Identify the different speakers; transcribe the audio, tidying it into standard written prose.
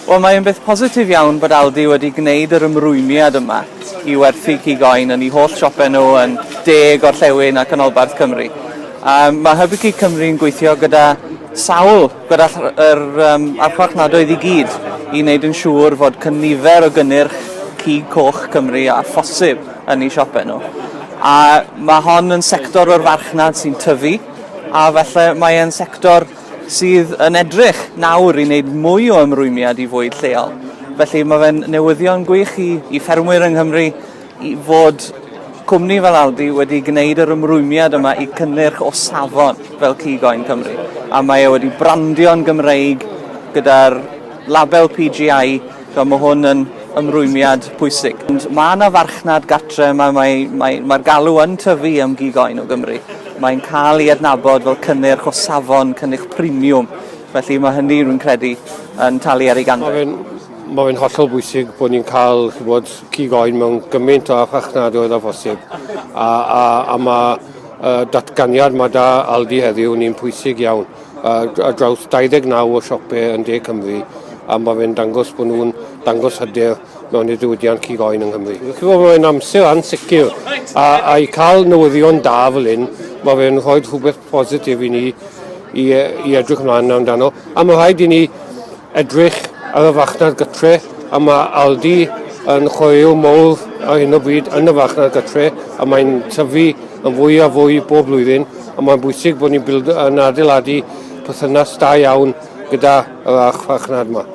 Speaker 1: Wel, mae'n beth positif iawn bod Aldi wedi gwneud yr ymrwymiad yma i werthu cigoen yn ei holl siopau nhw yn 10 gorllewin a canolbarth Cymru. Mae Hubby Cig Cymru yn gweithio gyda sawl, gyda'r archfarchnadoedd i gyd i wneud yn siŵr fod cynifer o gynnyrch cig coch Cymru a phosib yn ei siopau nhw. A mae hon yn sector o'r farchnad sy'n tyfu, a felly mae'n sector sydd yn edrych nawr i wneud mwy o ymrwymiad i fwyd lleol. Felly mae fe'n newyddion gwych i ffermwyr yng Nghymru i fod cwmni fel Aldi wedi gwneud yr ymrwymiad yma i cynnyrch o safon fel cigoen Cymru. A mae e wedi brandio'n Gymreig gyda'r label PGI, so mae hwn yn ymrwymiad pwysig. Mae yna farchnad gartre, mae'r galw yn tyfu am gigoen o Gymru. Mae'n cael ei adnabod fel cynnyrch o safon, cynnyrch premium. Felly mae hynny rwy'n credu yn talu ar ei ganrif.
Speaker 2: Mae fe'n hollol bwysig bod ni'n cael cigoen mewn gymaint o farchnadoedd a phosib. A mae datganiad mae da Aldi heddiw ni'n pwysig iawn. Draws 29 o siopau yn De Cymru. A mae fe'n dangos bod nhw'n dangos hyder mewn i diwydiant cigoen yng Nghymru. Mae'n amser ansicr a i cael newyddion da fel hyn, mae fe'n rhoi rhywbeth positif i ni i edrych ymlaen amdano. A mae rhaid i ni edrych ar y farchnad gytre, a mae Aldi yn chwarae mowr ar hyn o bryd yn y farchnad gytre, a mae'n tyfu yn fwy a fwy bob blwyddyn, a mae'n bwysig bod ni'n adeiladu perthynas da iawn gyda yr archfarchnad yma.